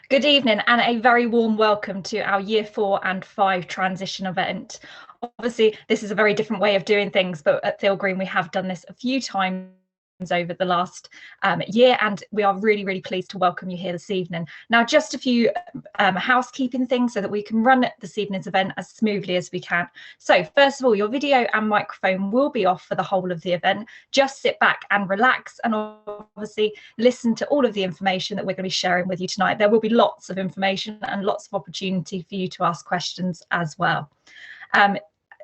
Good evening and a very warm welcome to our Year 4 and 5 transition event. Obviously, this is a very different way of doing things, but at Theale Green we have done this a few times over the last year, and we are really pleased to welcome you here this evening. Now, just a few housekeeping things so that we can run this evening's event as smoothly as we can. So first of all, your video and microphone will be off for the whole of the event. Just sit back and relax, and obviously listen to all of the information that we're going to be sharing with you tonight. There will be lots of information and lots of opportunity for you to ask questions as well.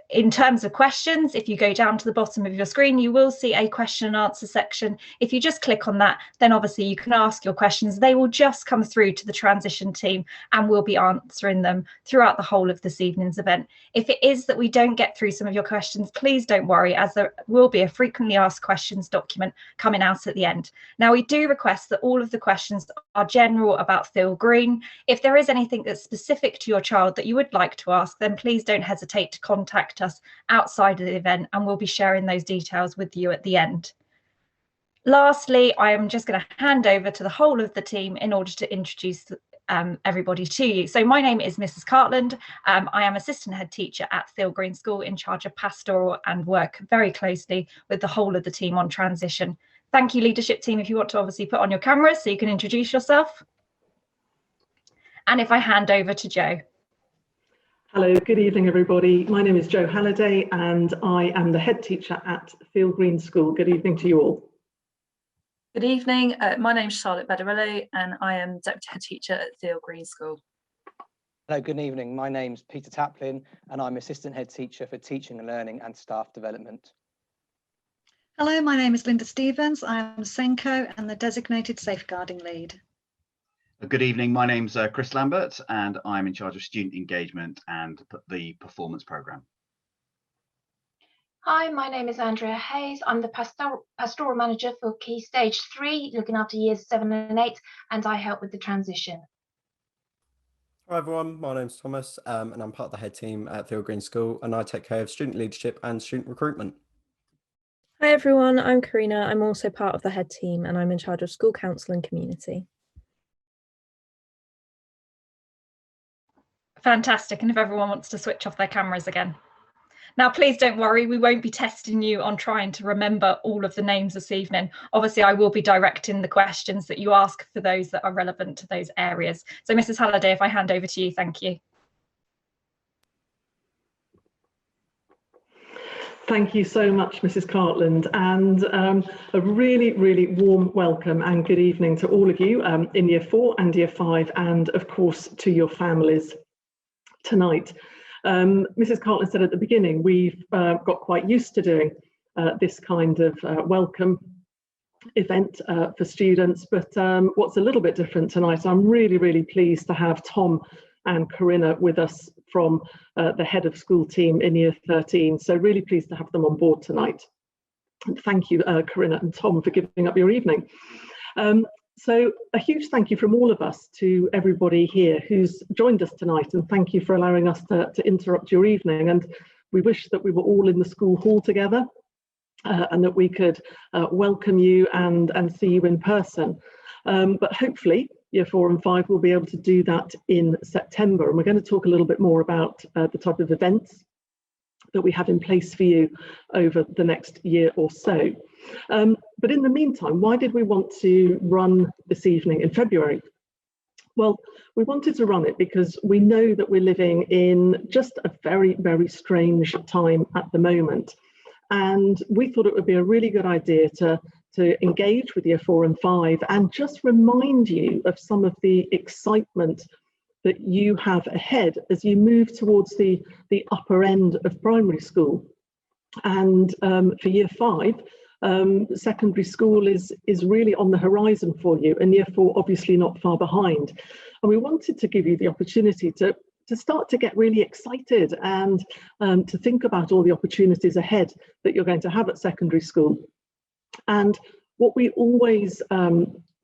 In terms of questions, if you go down to the bottom of your screen, you will see a question and answer section. If you just click on that, then obviously you can ask your questions. They will just come through to the transition team and we'll be answering them throughout the whole of this evening's event. If it is that we don't get through some of your questions, please don't worry, as there will be a frequently asked questions document coming out at the end. Now, we do request that all of the questions are general about Theale Green. If there is anything that's specific to your child that you would like to ask, then please don't hesitate to contact us outside of the event, and we'll be sharing those details with you at the end. Lastly, I am just going to hand over to the whole of the team in order to introduce everybody to you. So my name is Mrs. Cartland. I am assistant head teacher at Theale Green School, in charge of pastoral and work very closely with the whole of the team on transition. Thank you, leadership team, if you want to obviously put on your cameras so you can introduce yourself. And if I hand over to Jo. Hello, good evening, everybody. My name is Jo Halliday and I am the head teacher at Theale Green School. Good evening to you all. Good evening. My name is Charlotte Bederelli and I am deputy head teacher at Theale Green School. Hello, good evening. My name's Peter Taplin and I'm assistant head teacher for teaching and learning and staff development. Hello, my name is Linda Stevens. I am SENCO and the designated safeguarding lead. Good evening, my name's Chris Lambert and I'm in charge of student engagement and the performance programme. Hi, my name is Andrea Hayes. I'm the pastoral manager for Key Stage 3, looking after years 7 and 8, and I help with the transition. Hi everyone, my name's Thomas and I'm part of the head team at Theale Green School and I take care of student leadership and student recruitment. Hi everyone, I'm Karina. I'm also part of the head team and I'm in charge of school council and community. Fantastic, and if everyone wants to switch off their cameras again. Now, please don't worry, we won't be testing you on trying to remember all of the names this evening. Obviously, I will be directing the questions that you ask for those that are relevant to those areas. So, Mrs. Halliday, if I hand over to you, thank you. Thank you so much, Mrs. Cartland, and a really warm welcome and good evening to all of you in Year 4 and Year 5, and of course to your families tonight. Mrs. Cartland said at the beginning, we've got quite used to doing this kind of welcome event for students, but what's a little bit different tonight, I'm really pleased to have Tom and Corinna with us from the head of school team in Year 13, so really pleased to have them on board tonight. And thank you, Corinna and Tom, for giving up your evening. So a huge thank you from all of us to everybody here who's joined us tonight, and thank you for allowing us to interrupt your evening. And we wish that we were all in the school hall together and that we could welcome you and see you in person. But hopefully Year 4 and 5 will be able to do that in September. And we're going to talk a little bit more about the type of events that we have in place for you over the next year or so. But in the meantime, why did we want to run this evening in February? Well, we wanted to run it because we know that we're living in just a very strange time at the moment. And we thought it would be a really good idea to engage with Year 4 and 5 and just remind you of some of the excitement that you have ahead as you move towards the upper end of primary school. And for Year 5, secondary school is really on the horizon for you, and Year 4 obviously not far behind. And we wanted to give you the opportunity to start to get really excited and to think about all the opportunities ahead that you're going to have at secondary school. And what we always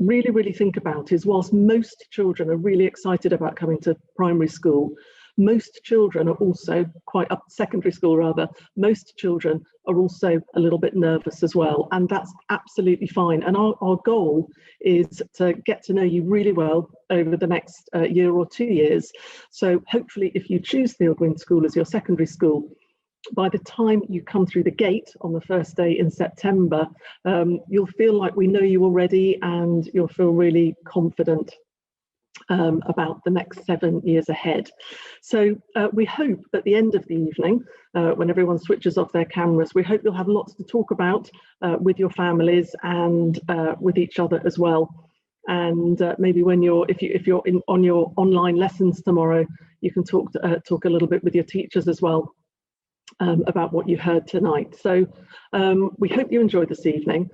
really think about is, whilst most children are really excited about coming to primary school, most children are also quite up secondary school rather, most children are also a little bit nervous as well, and that's absolutely fine. And our goal is to get to know you really well over the next year or 2 years. So hopefully if you choose Theale Green School as your secondary school, by the time you come through the gate on the first day in September, you'll feel like we know you already, and you'll feel really confident about the next 7 years ahead. So we hope at the end of the evening, when everyone switches off their cameras, we hope you'll have lots to talk about with your families and with each other as well. And maybe when if you're on your online lessons tomorrow, you can talk a little bit with your teachers as well. About what you heard tonight. So we hope you enjoyed this evening.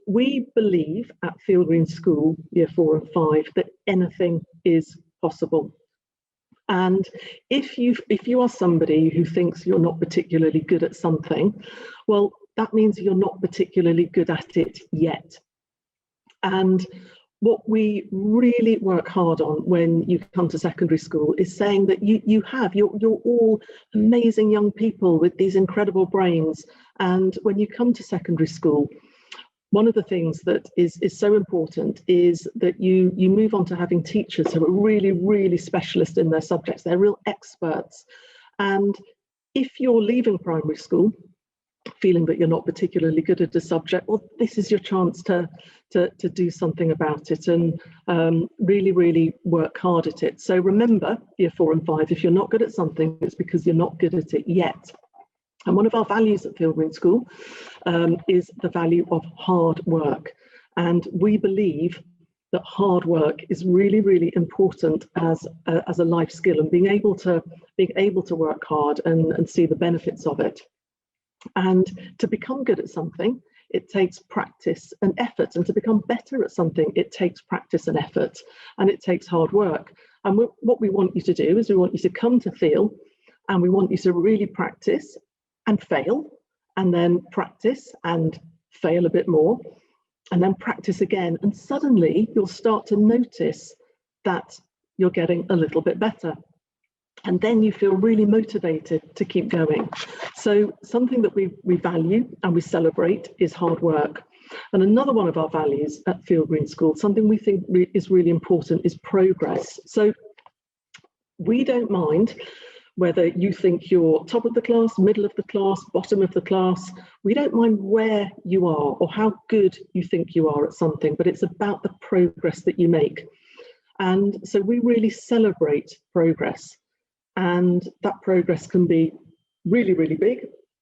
We believe at Theale Green School, Year 4 and 5, that anything is possible. And if you are somebody who thinks you're not particularly good at something, well, that means you're not particularly good at it yet. And what we really work hard on when you come to secondary school is saying that you're all amazing young people with these incredible brains. And when you come to secondary school, one of the things that is so important is that you move on to having teachers who are really, really specialist in their subjects. They're real experts. And if you're leaving primary school feeling that you're not particularly good at a subject, well, this is your chance to do something about it and really, really work hard at it. So remember, Year 4 and 5, if you're not good at something, it's because you're not good at it yet. And one of our values at Theale Green School is the value of hard work. And we believe that hard work is really, really important as a life skill, and being able to work hard and see the benefits of it. And to become good at something, it takes practice and effort. And to become better at something, it takes practice and effort, and it takes hard work. And what we want you to do is we want you to come to Theale, and we want you to really practice and fail, and then practice and fail a bit more, and then practice again. And suddenly you'll start to notice that you're getting a little bit better. And then you feel really motivated to keep going. So something that we value and we celebrate is hard work. And another one of our values at Theale Green School, something we think is really important, is progress. So we don't mind whether you think you're top of the class, middle of the class, bottom of the class. We don't mind where you are or how good you think you are at something, but it's about the progress that you make. And so we really celebrate progress. And that progress can be really, really big,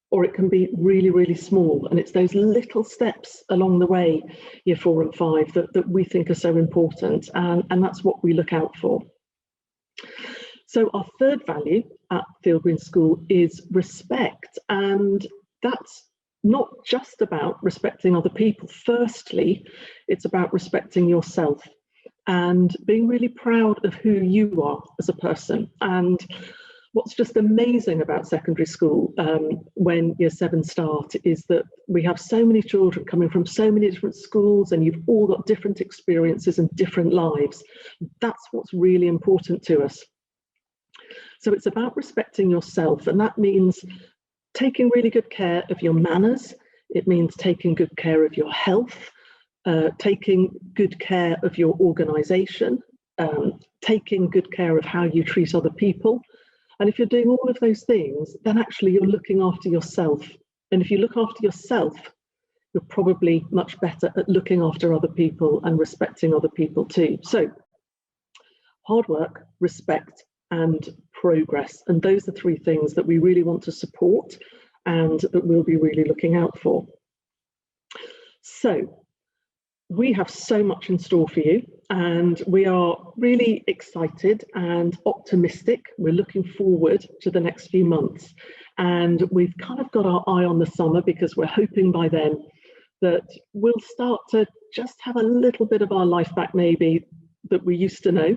or it can be really, really small. And it's those little steps along the way, Year 4 and 5, that we think are so important. And that's what we look out for. So our third value at Theale Green School is respect. And that's not just about respecting other people. Firstly, it's about respecting yourself and being really proud of who you are as a person. And what's just amazing about secondary school when Year 7 start is that we have so many children coming from so many different schools, and you've all got different experiences and different lives. That's what's really important to us. So it's about respecting yourself, and that means taking really good care of your manners. It means taking good care of your health, taking good care of your organisation, taking good care of how you treat other people. And if you're doing all of those things, then actually you're looking after yourself. And if you look after yourself, you're probably much better at looking after other people and respecting other people too. So hard work, respect, and progress. And those are three things that we really want to support and that we'll be really looking out for. So we have so much in store for you, and we are really excited and optimistic. We're looking forward to the next few months, and we've kind of got our eye on the summer because we're hoping by then that we'll start to just have a little bit of our life back, maybe, that we used to know.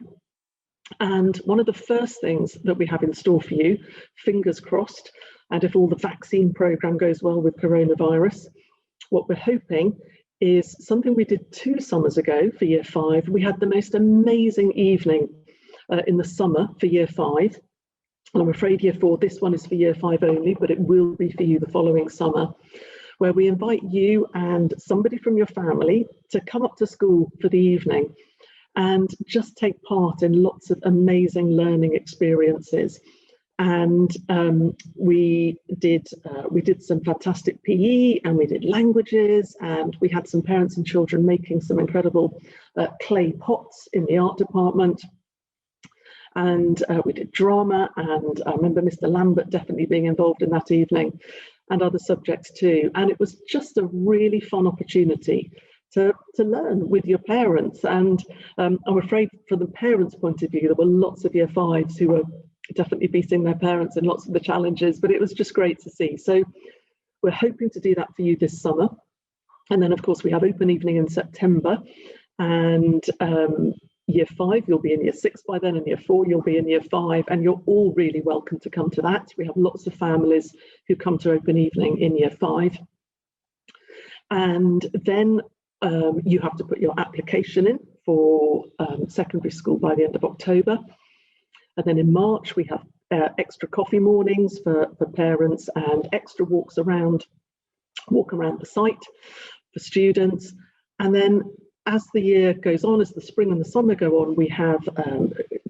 And one of the first things that we have in store for you, fingers crossed, and if all the vaccine programme goes well with coronavirus, what we're hoping is something we did 2 summers ago for Year 5. We had the most amazing evening in the summer for Year 5, I'm afraid year 4, this one is for year 5 only, but it will be for you the following summer, where we invite you and somebody from your family to come up to school for the evening and just take part in lots of amazing learning experiences. And we did some fantastic PE, and we did languages, and we had some parents and children making some incredible clay pots in the art department. And we did drama, and I remember Mr. Lambert definitely being involved in that evening, and other subjects too. And it was just a really fun opportunity to learn with your parents. And I'm afraid from the parents' point of view, there were lots of year 5s who were definitely beating their parents in lots of the challenges, but it was just great to see. So we're hoping to do that for you this summer. And then of course we have open evening in September, and year 5 you'll be in year 6 by then, and year 4 you'll be in year 5, and you're all really welcome to come to that. We have lots of families who come to open evening in year 5. And then you have to put your application in for secondary school by the end of October. And then in March, we have extra coffee mornings for parents, and extra walk around the site for students. And then as the year goes on, as the spring and the summer go on, we have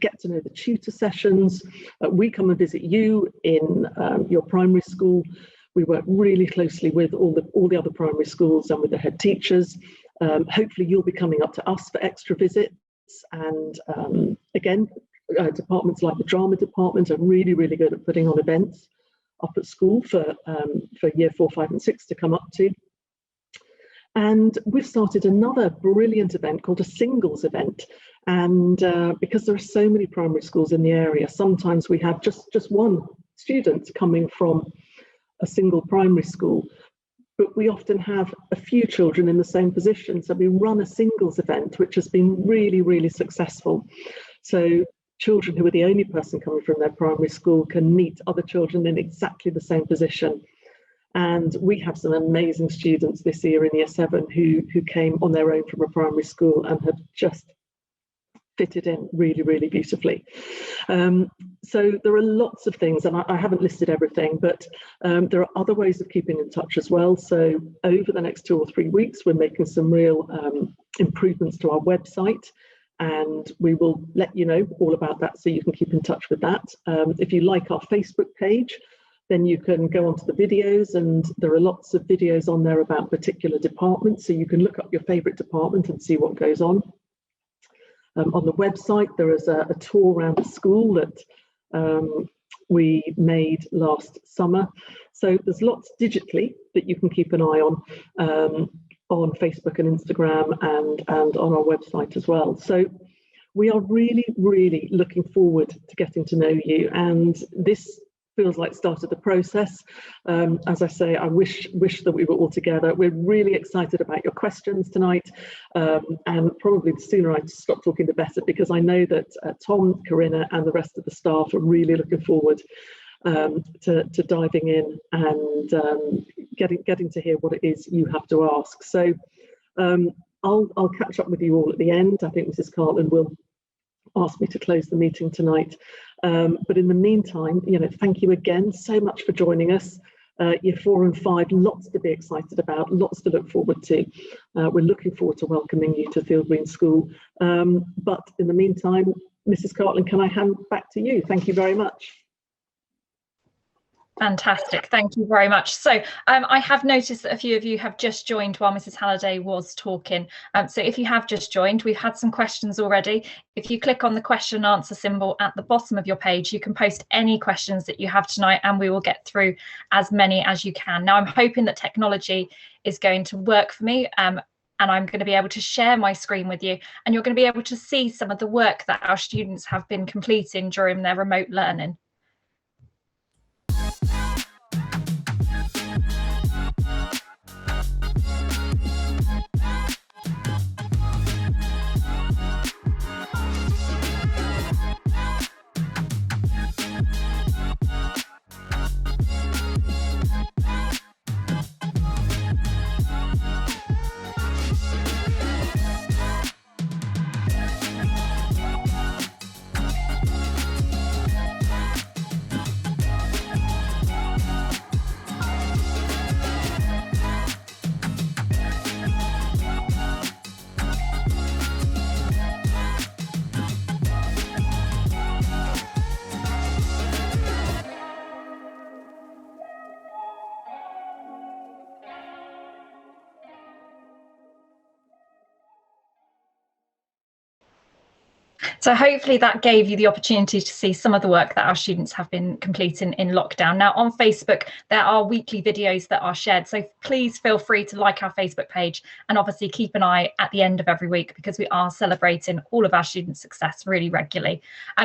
get to know the tutor sessions. We come and visit you in your primary school. We work really closely with all the other primary schools and with the head teachers. Hopefully you'll be coming up to us for extra visits. And again, departments like the drama department are really, really good at putting on events up at school for year 4, 5 and 6 to come up to. And we've started another brilliant event called a singles event. And because there are so many primary schools in the area, sometimes we have just one student coming from a single primary school, but we often have a few children in the same position. So we run a singles event, which has been really, really successful. So children who are the only person coming from their primary school can meet other children in exactly the same position. And we have some amazing students this year in year 7 who came on their own from a primary school and have just fitted in really, really beautifully. So there are lots of things, and I haven't listed everything, but there are other ways of keeping in touch as well. So over the next 2 or 3 weeks, we're making some real improvements to our website, and we will let you know all about that so you can keep in touch with that. If you like our Facebook page, then you can go onto the videos, and there are lots of videos on there about particular departments, so you can look up your favourite department and see what goes on. On the website, there is a tour around the school that we made last summer. So there's lots digitally that you can keep an eye on Facebook and Instagram, and on our website as well. So we are really, really looking forward to getting to know you, and this feels like started the process. As I say, I wish that we were all together. We're really excited about your questions tonight, and probably the sooner I stop talking the better, because I know that Tom, Corinna and the rest of the staff are really looking forward to diving in and getting to hear what it is you have to ask. So I'll catch up with you all at the end. I think Mrs. Cartland will ask me to close the meeting tonight. But in the meantime, thank you again so much for joining us. Year 4 and 5, lots to be excited about, lots to look forward to. We're looking forward to welcoming you to Theale Green School. But in the meantime, Mrs. Cartland, can I hand back to you? Thank you very much. Fantastic, thank you very much. So I have noticed that a few of you have just joined while Mrs. Halliday was talking. So if you have just joined, we've had some questions already. If you click on the question and answer symbol at the bottom of your page, you can post any questions that you have tonight, and we will get through as many as you can. Now, I'm hoping that technology is going to work for me, and I'm going to be able to share my screen with you, and you're going to be able to see some of the work that our students have been completing during their remote learning. So hopefully that gave you the opportunity to see some of the work that our students have been completing in lockdown. Now on Facebook, there are weekly videos that are shared. So please feel free to like our Facebook page and obviously keep an eye at the end of every week, because we are celebrating all of our students' success really regularly.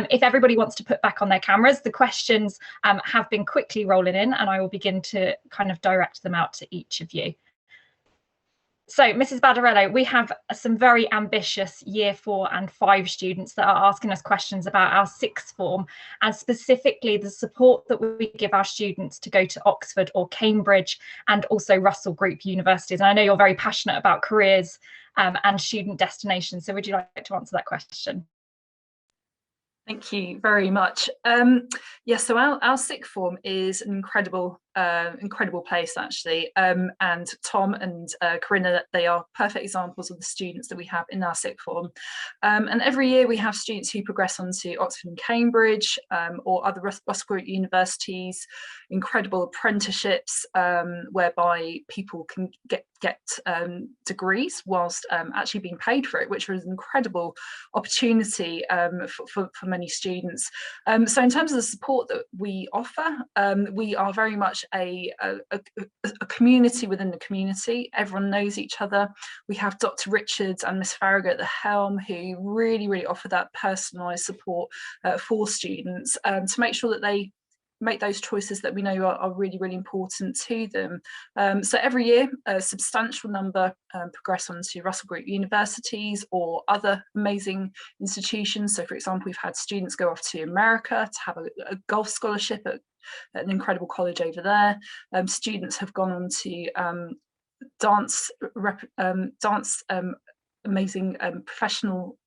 If everybody wants to put back on their cameras, the questions have been quickly rolling in, and I will begin to kind of direct them out to each of you. So, Mrs. Badarello, we have some very ambitious Year 4 and 5 students that are asking us questions about our sixth form, and specifically the support that we give our students to go to Oxford or Cambridge, and also Russell Group universities. And I know you're very passionate about careers and student destinations. So would you like to answer that question? Thank you very much. Yeah, so our sixth form is an incredible place, actually. And Tom and Corinna, they are perfect examples of the students that we have in our sixth form. And every year we have students who progress on to Oxford and Cambridge, or other Russell Group universities, incredible apprenticeships, whereby people can get degrees whilst actually being paid for it, which was an incredible opportunity for many students. So in terms of the support that we offer, we are very much a community within the community. Everyone knows each other. We have Dr. Richards and Miss Farragut at the helm, who really offer that personalised support for students to make sure that they make those choices that we know are really important to them. So every year a substantial number progress on to Russell Group universities or other amazing institutions. So for example, we've had students go off to America to have a golf scholarship at an incredible college over there. Students have gone on to amazing professional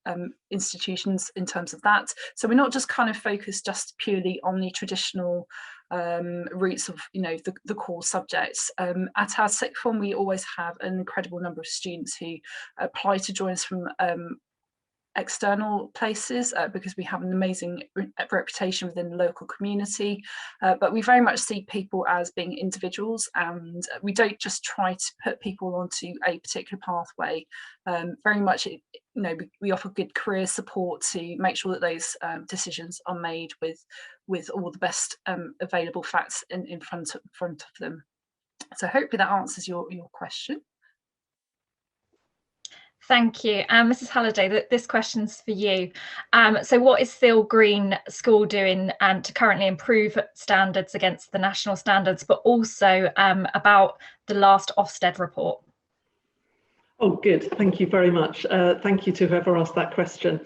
institutions in terms of that. So we're not just kind of focused just purely on the traditional routes of, you know, the core subjects. At our sixth form, we always have an incredible number of students who apply to join us from external places because we have an amazing reputation within the local community, but we very much see people as being individuals, and we don't just try to put people onto a particular pathway. Very much, you know, we offer good career support to make sure that those decisions are made with all the best available facts in front of them. So hopefully that answers your question. Thank you. Mrs. Halliday, this question's for you. So what is Theale Green School doing to currently improve standards against the national standards, but also about the last Ofsted report? Oh, good. Thank you very much. Thank you to whoever asked that question.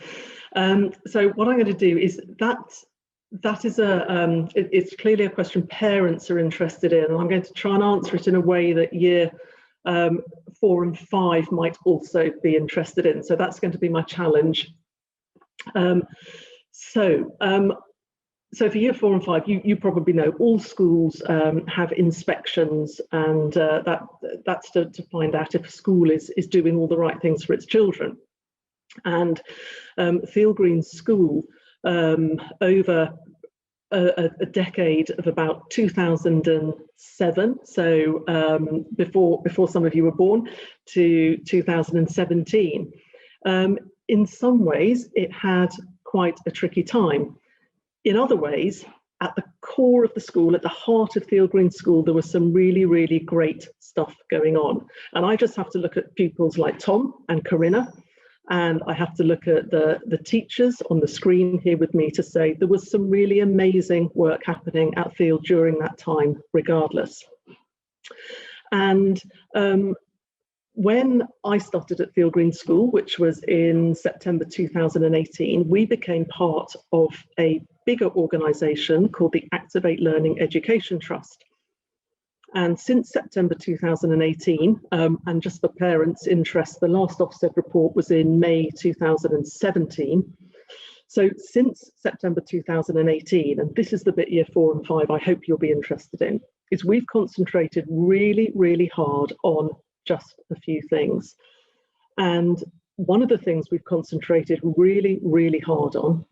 So what I'm going to do is that is it's clearly a question parents are interested in, and I'm going to try and answer it in a way that Year 4 and 5 might also be interested in. So that's going to be my challenge. So for Year 4 and 5, you probably know all schools have inspections, and that's to find out if a school is doing all the right things for its children. And Theale Green School, over a decade of about 2007, so before some of you were born, to 2017. In some ways, it had quite a tricky time. In other ways, at the core of the school, at the heart of Theale Green School, there was some really great stuff going on. And I just have to look at pupils like Tom and Corinna, and I have to look at the teachers on the screen here with me to say there was some really amazing work happening at Theale during that time, regardless. And when I started at Theale Green School, which was in September 2018, we became part of a bigger organisation called the Activate Learning Education Trust. And since September 2018, and just for parents' interest, the last Ofsted report was in May 2017. So since September 2018, and this is the bit Year 4 and 5 I hope you'll be interested in, is we've concentrated really hard on just a few things. And one of the things we've concentrated really hard on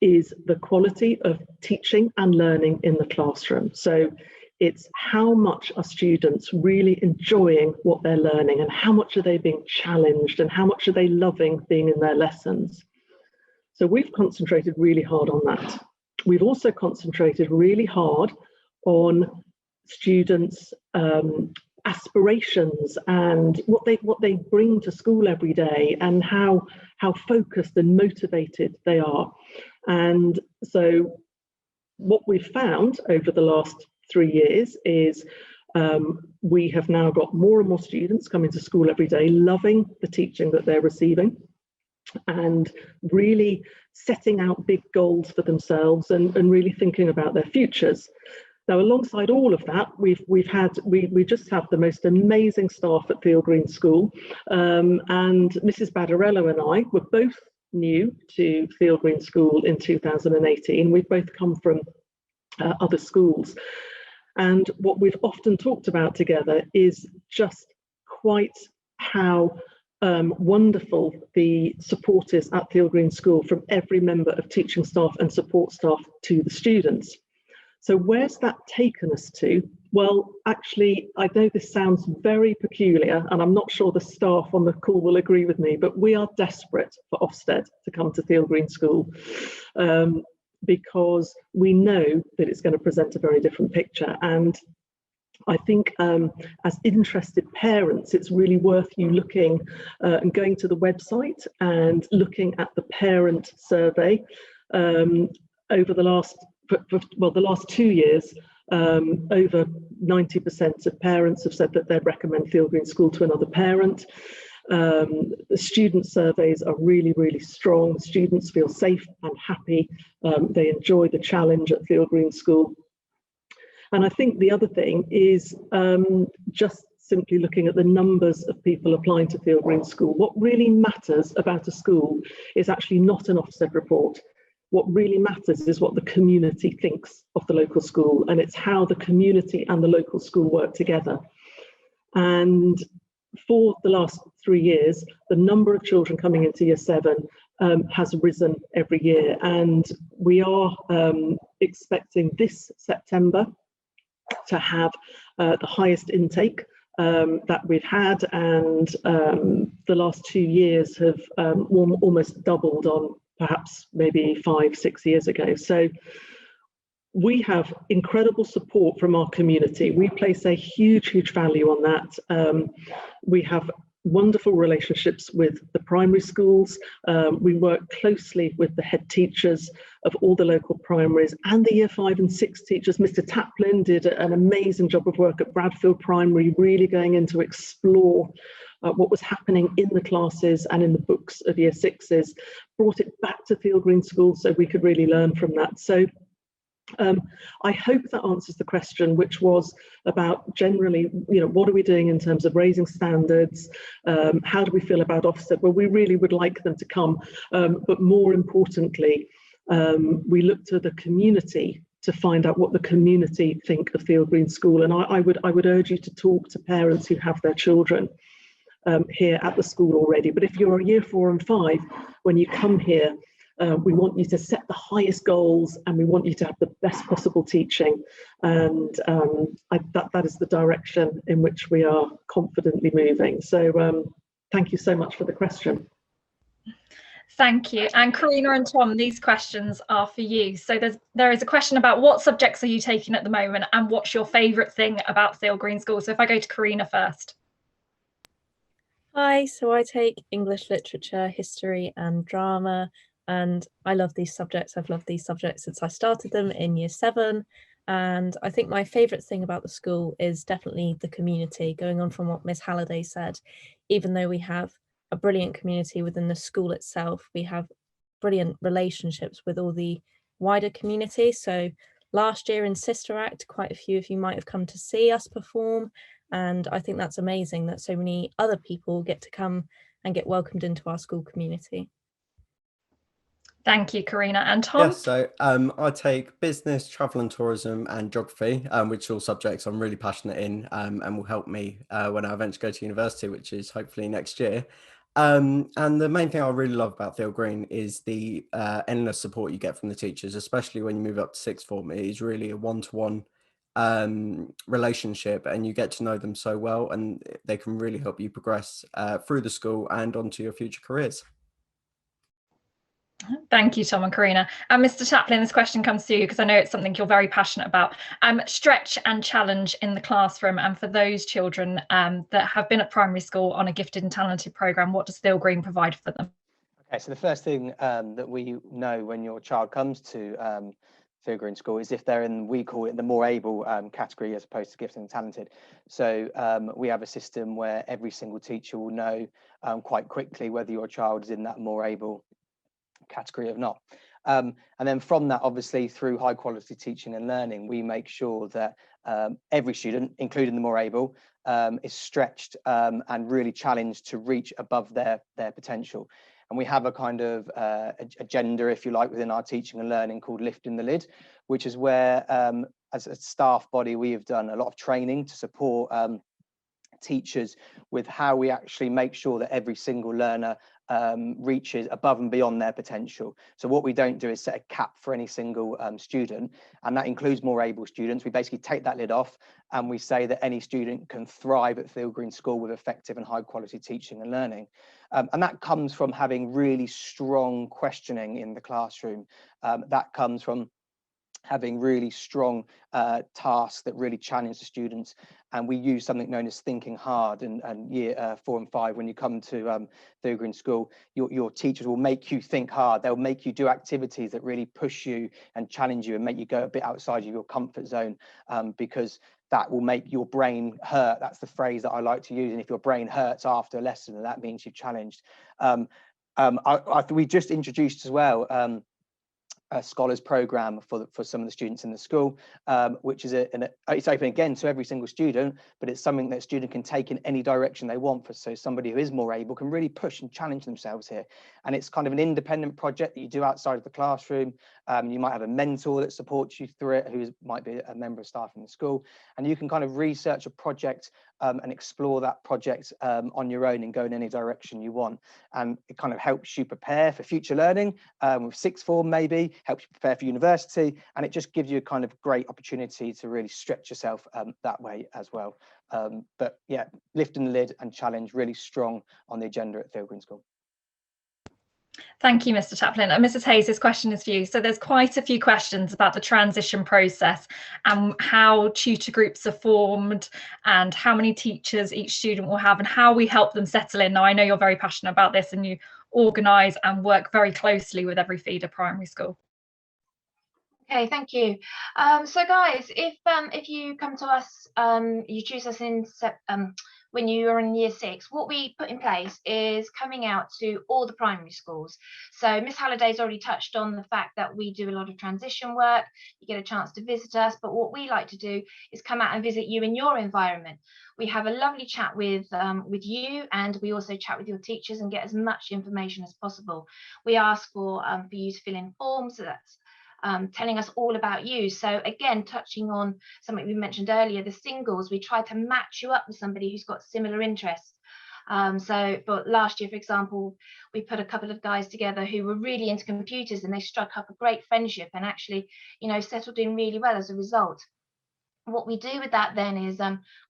is the quality of teaching and learning in the classroom. So it's how much are students really enjoying what they're learning, and how much are they being challenged, and how much are they loving being in their lessons. So we've concentrated really hard on that. We've also concentrated really hard on students' aspirations and what they bring to school every day, and how focused and motivated they are. And so what we've found over the last 3 years is we have now got more and more students coming to school every day, loving the teaching that they're receiving, and really setting out big goals for themselves and really thinking about their futures. Now, alongside all of that, we just have the most amazing staff at Theale Green School, and Mrs. Badarello and I were both new to Theale Green School in 2018. We've both come from other schools, and what we've often talked about together is just quite how wonderful the support is at Theale Green School, from every member of teaching staff and support staff to the students. So where's that taken us to? Well, actually, I know this sounds very peculiar, and I'm not sure the staff on the call will agree with me, but we are desperate for Ofsted to come to Theale Green School, because we know that it's going to present a very different picture. And I think as interested parents, it's really worth you looking and going to the website and looking at the parent survey. Over the last 2 years, over 90% of parents have said that they'd recommend Theale Green School to another parent. The student surveys are really, really strong. Students feel safe and happy. They enjoy the challenge at Theale Green School. And I think the other thing is just simply looking at the numbers of people applying to Theale Green School. What really matters about a school is actually not an Ofsted report. What really matters is what the community thinks of the local school, and it's how the community and the local school work together. And for the last 3 years, the number of children coming into year 7 has risen every year, and we are expecting this September to have the highest intake that we've had, and the last 2 years have almost doubled on perhaps maybe 5-6 years ago. So we have incredible support from our community. We place a huge value on that. We have wonderful relationships with the primary schools. We work closely with the head teachers of all the local primaries and the year 5 and 6 teachers. Mr. Taplin did an amazing job of work at Bradfield Primary, really going in to explore what was happening in the classes and in the books of year 6s, brought it back to Theale Green School so we could really learn from that. So I hope that answers the question, which was about generally, what are we doing in terms of raising standards? How do we feel about Ofsted? Well, we really would like them to come, but more importantly, we look to the community to find out what the community think of Theale Green School. And I would urge you to talk to parents who have their children here at the school already. But if you're a year 4 and 5, when you come here, we want you to set the highest goals, and we want you to have the best possible teaching. And that is the direction in which we are confidently moving. So thank you so much for the question. Thank you. And Karina and Tom, these questions are for you. So there is a question about what subjects are you taking at the moment, and what's your favourite thing about Theale Green School? So if I go to Karina first. Hi, so I take English literature, history and drama, and I love these subjects. I've loved these subjects since I started them in year 7. And I think my favourite thing about the school is definitely the community. Going on from what Miss Halliday said, even though we have a brilliant community within the school itself, we have brilliant relationships with all the wider community. So last year in Sister Act, quite a few of you might have come to see us perform. And I think that's amazing that so many other people get to come and get welcomed into our school community. Thank you, Karina. And Tom? Yes, so I take business, travel and tourism and geography, which are all subjects I'm really passionate in, and will help me when I eventually go to university, which is hopefully next year. And the main thing I really love about Theale Green is the endless support you get from the teachers, especially when you move up to sixth form. It is really a one-to-one relationship, and you get to know them so well, and they can really help you progress through the school and onto your future careers. Thank you, Tom and Karina. And Mr. Chaplin, this question comes to you because I know it's something you're very passionate about. Stretch and challenge in the classroom, and for those children that have been at primary school on a gifted and talented programme, what does Theale Green provide for them? Okay, so the first thing that we know when your child comes to Theale Green School is if they're in, we call it the more able category as opposed to gifted and talented. So we have a system where every single teacher will know quite quickly whether your child is in that more able category or not. And then from that, obviously, through high quality teaching and learning, we make sure that every student, including the more able, is stretched and really challenged to reach above their potential. And we have a kind of agenda, if you like, within our teaching and learning called Lifting the Lid, which is where, as a staff body, we have done a lot of training to support teachers with how we actually make sure that every single learner reaches above and beyond their potential. So what we don't do is set a cap for any single student, and that includes more able students. We basically take that lid off and we say that any student can thrive at Theale Green School with effective and high quality teaching and learning. And that comes from having really strong questioning in the classroom. That comes from having really strong tasks that really challenge the students. And we use something known as thinking hard. And year 4 and 5, when you come to Theale Green School, your teachers will make you think hard. They'll make you do activities that really push you and challenge you and make you go a bit outside of your comfort zone, because that will make your brain hurt. That's the phrase that I like to use. And if your brain hurts after a lesson, then that means you've challenged. We just introduced as well a scholars program for some of the students in the school, which is it's open again to every single student, but it's something that a student can take in any direction they want. So somebody who is more able can really push and challenge themselves here. And it's kind of an independent project that you do outside of the classroom. You might have a mentor that supports you through it, who might be a member of staff in the school, and you can kind of research a project and explore that project on your own and go in any direction you want. And it kind of helps you prepare for future learning with sixth form, maybe helps you prepare for university, and it just gives you a kind of great opportunity to really stretch yourself that way as well. But yeah, lifting the lid and challenge really strong on the agenda at Theale Green School. Thank you, Mr. Chaplin. And Mrs. Hayes, this question is for you. So there's quite a few questions about the transition process and how tutor groups are formed and how many teachers each student will have and how we help them settle in. Now, I know you're very passionate about this and you organise and work very closely with every feeder primary school. Okay, thank you. So guys, if you come to us, you choose us in when you are in year 6, what we put in place is coming out to all the primary schools. So Miss Halliday's already touched on the fact that we do a lot of transition work. You get a chance to visit us, but what we like to do is come out and visit you in your environment. We have a lovely chat with you, and we also chat with your teachers and get as much information as possible. We ask for you to fill in forms, so that's telling us all about you. So again, touching on something we mentioned earlier, the singles, we try to match you up with somebody who's got similar interests. So for last year, for example, we put a couple of guys together who were really into computers, and they struck up a great friendship and actually, settled in really well as a result. What we do with that then is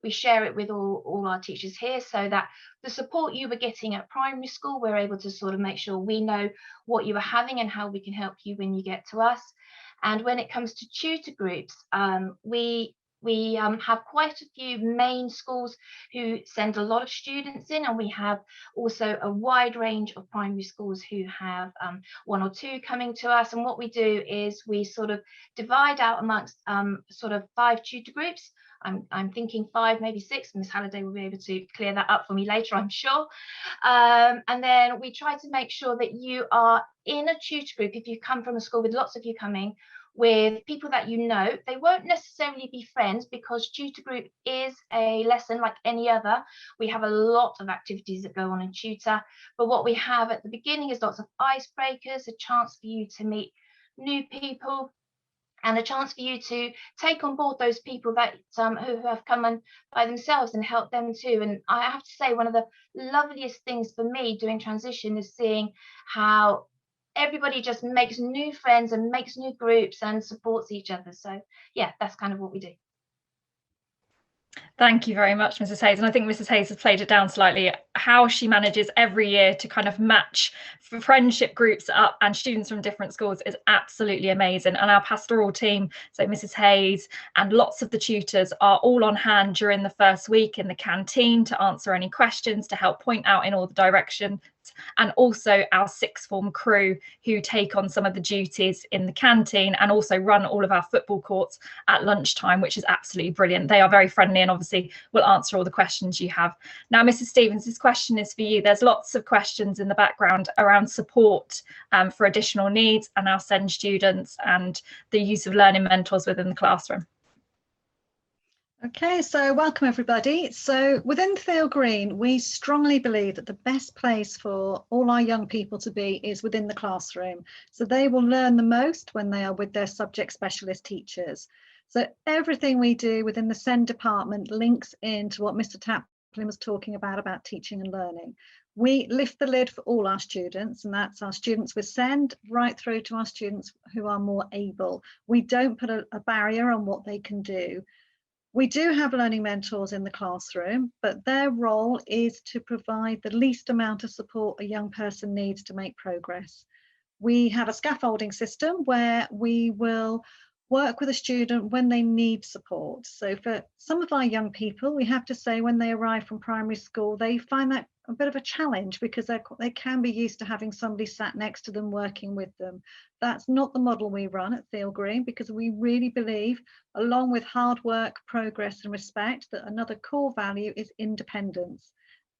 we share it with all our teachers here, so that the support you were getting at primary school, we're able to sort of make sure we know what you are having and how we can help you when you get to us. And when it comes to tutor groups, we have quite a few main schools who send a lot of students in, and we have also a wide range of primary schools who have 1 or 2 coming to us. And what we do is we sort of divide out amongst sort of 5 tutor groups. I'm thinking 5, maybe 6. Miss Halliday will be able to clear that up for me later, I'm sure. And then we try to make sure that you are in a tutor group. If you come from a school with lots of you coming, with people that you know, they won't necessarily be friends, because tutor group is a lesson like any other. We have a lot of activities that go on in tutor, but what we have at the beginning is lots of icebreakers, a chance for you to meet new people, and a chance for you to take on board those people that who have come in by themselves and help them too. And I have to say, one of the loveliest things for me doing transition is seeing how everybody just makes new friends and makes new groups and supports each other. So yeah, that's kind of what we do. Thank you very much, Mrs. Hayes. And I think Mrs. Hayes has played it down slightly. How she manages every year to kind of match friendship groups up and students from different schools is absolutely amazing. And our pastoral team, so Mrs. Hayes and lots of the tutors, are all on hand during the first week in the canteen to answer any questions, to help point out in all the directions. And also our sixth form crew, who take on some of the duties in the canteen and also run all of our football courts at lunchtime, which is absolutely brilliant. They are very friendly and obviously will answer all the questions you have. Now, Mrs. Stevens, this question is for you. There's lots of questions in the background around support for additional needs and our SEND students and the use of learning mentors within the classroom. Okay, so welcome everybody. So within Theale Green, we strongly believe that the best place for all our young people to be is within the classroom. So they will learn the most when they are with their subject specialist teachers. So everything we do within the SEND department links into what Mr. Taplin was talking about teaching and learning. We lift the lid for all our students, and that's our students with SEND right through to our students who are more able. We don't put a barrier on what they can do. We do have learning mentors in the classroom, but their role is to provide the least amount of support a young person needs to make progress. We have a scaffolding system where we will work with a student when they need support. So for some of our young people, we have to say when they arrive from primary school, they find that a bit of a challenge because they can be used to having somebody sat next to them working with them. That's not the model we run at Theale Green, because we really believe, along with hard work, progress and respect, that another core value is independence.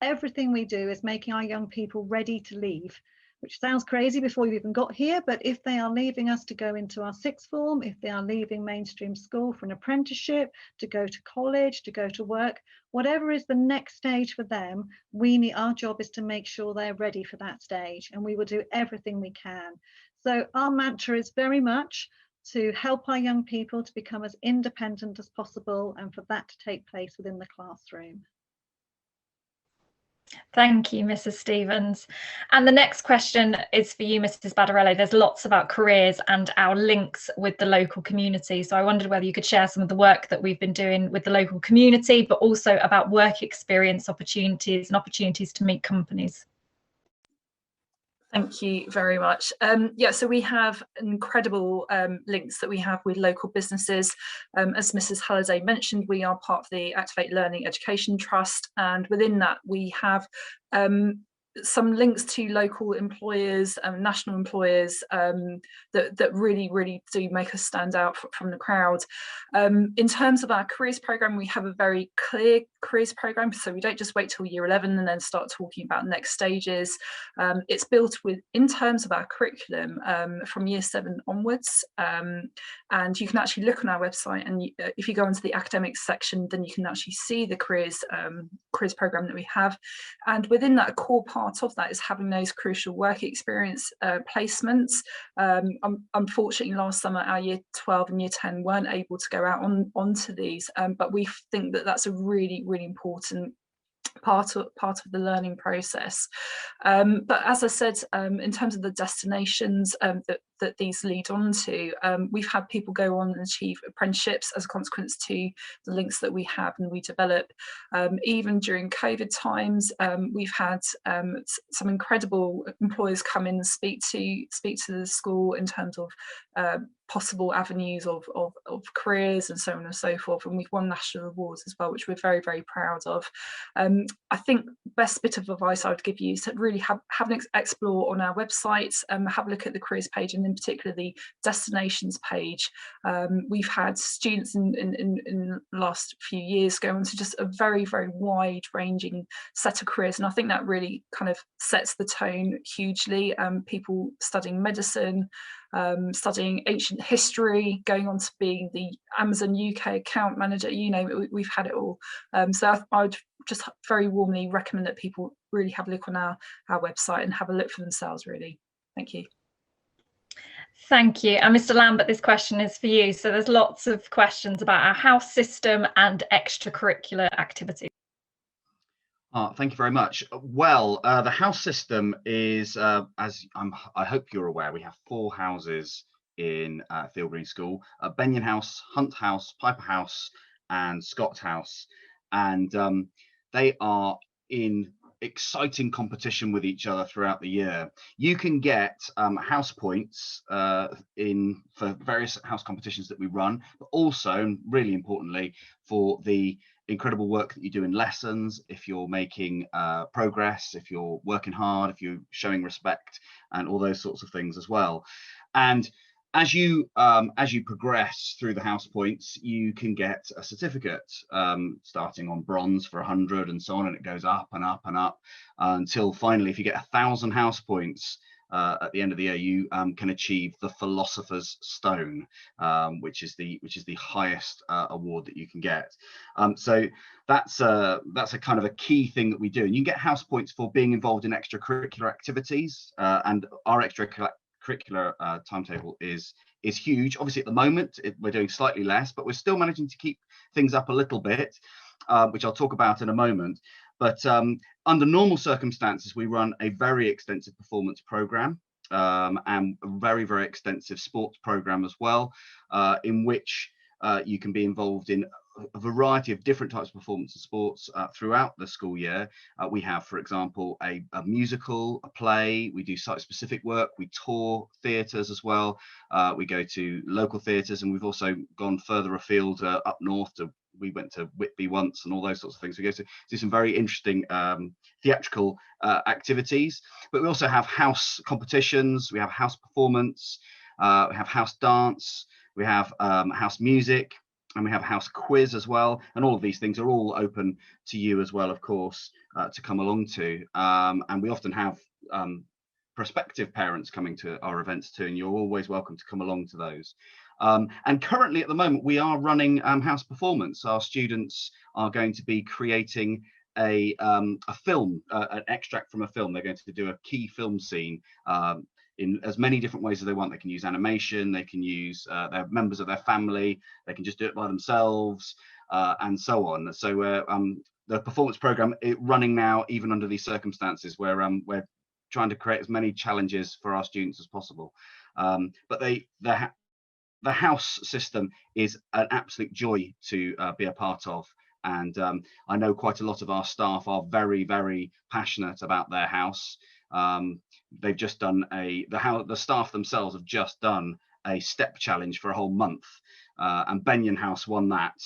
Everything we do is making our young people ready to leave, which sounds crazy before you've even got here, but if they are leaving us to go into our sixth form, if they are leaving mainstream school for an apprenticeship, to go to college, to go to work, whatever is the next stage for them, our job is to make sure they're ready for that stage, and we will do everything we can. So our mantra is very much to help our young people to become as independent as possible, and for that to take place within the classroom. Thank you, Mrs. Stevens. And the next question is for you, Mrs. Badarello. There's lots about careers and our links with the local community. So I wondered whether you could share some of the work that we've been doing with the local community, but also about work experience opportunities and opportunities to meet companies. Thank you very much. Yeah, so we have incredible links that we have with local businesses. As Mrs. Halliday mentioned, we are part of the Activate Learning Education Trust, and within that we have some links to local employers and national employers that really do make us stand out from the crowd. In terms of our careers program, we have a very clear careers program, so we don't just wait till year 11 and then start talking about next stages. It's built in terms of our curriculum from year 7 onwards, and you can actually look on our website, and if you go into the academics section, then you can actually see the careers program that we have, and within that, a core part of that is having those crucial work experience placements. Unfortunately, last summer our year 12 and year 10 weren't able to go out onto these, but we think that that's a really important part of the learning process. But as I said, in terms of the destinations that these lead on to, we've had people go on and achieve apprenticeships as a consequence to the links that we have and we develop. Even during COVID times, we've had some incredible employers come in and speak to the school in terms of possible avenues of careers and so on and so forth, and we've won national awards as well, which we're very proud of. I think the best bit of advice I would give you is to really have an explore on our website, have a look at the careers page, and in particular the destinations page. We've had students in the last few years go on to just a very wide ranging set of careers, and I think that really kind of sets the tone hugely. People studying medicine, studying ancient history, going on to being the Amazon UK account manager, you know, we've had it all. So I would just very warmly recommend that people really have a look on our website and have a look for themselves, really. Thank you. Thank you. And Mr. Lambert, this question is for you. So there's lots of questions about our house system and extracurricular activities. Thank you very much. Well, the house system is, as I hope you're aware, we have 4 houses in Theale Green School: Benyon House, Hunt House, Piper House, and Scott House, and they are in exciting competition with each other throughout the year. You can get house points for various house competitions that we run, but also, and really importantly, for the incredible work that you do in lessons, if you're making progress, if you're working hard, if you're showing respect, and all those sorts of things as well. And as you progress through the house points, you can get a certificate, starting on bronze for 100 and so on, and it goes up and up and up until finally, if you get 1,000 house points at the end of the year, you can achieve the Philosopher's Stone, which is the highest award that you can get. So that's a kind of a key thing that we do, and you can get house points for being involved in extracurricular activities, and our extracurricular timetable is huge. Obviously, at the moment we're doing slightly less, but we're still managing to keep things up a little bit, which I'll talk about in a moment. But under normal circumstances, we run a very extensive performance program, and a very, very extensive sports program as well, in which you can be involved in a variety of different types of performance and sports throughout the school year. We have, for example, a musical, a play. We do site-specific work. We tour theatres as well. We go to local theatres, and we've also gone further afield up north to. We went to Whitby once, and all those sorts of things. We go to do some very interesting theatrical activities, but we also have house competitions. We have house performance. We have house dance. We have house music, and we have house quiz as well. And all of these things are all open to you as well, of course, to come along to. And we often have prospective parents coming to our events too, and you're always welcome to come along to those. And currently at the moment, we are running house performance. Our students are going to be creating a film, an extract from a film. They're going to do a key film scene in as many different ways as they want. They can use animation, they can use their members of their family, they can just do it by themselves, and so on. So the performance program is running now, even under these circumstances, where we're trying to create as many challenges for our students as possible. But the house system is an absolute joy to be a part of. And I know quite a lot of our staff are very, very passionate about their house. They've just done the staff themselves have just done a step challenge for a whole month, and Benyon House won that.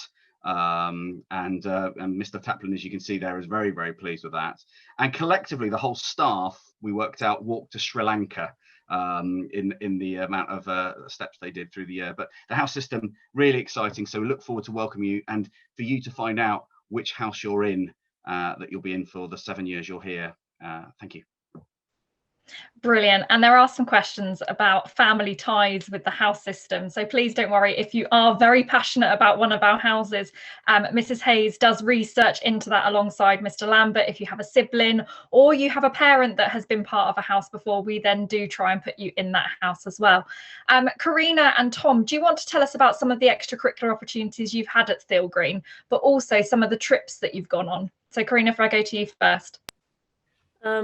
And Mr. Taplin, as you can see there, is very, very pleased with that. And collectively, the whole staff, we worked out, walked to Sri Lanka in the amount of steps they did through the year. But the house system, really exciting. So we look forward to welcoming you, and for you to find out which house you're in, that you'll be in for the 7 years you're here. Thank you. Brilliant. And there are some questions about family ties with the house system. So please don't worry if you are very passionate about one of our houses. Mrs. Hayes does research into that alongside Mr. Lambert. If you have a sibling or you have a parent that has been part of a house before, we then do try and put you in that house as well. Karina and Tom, do you want to tell us about some of the extracurricular opportunities you've had at Theale Green, but also some of the trips that you've gone on? So Karina, if I go to you first.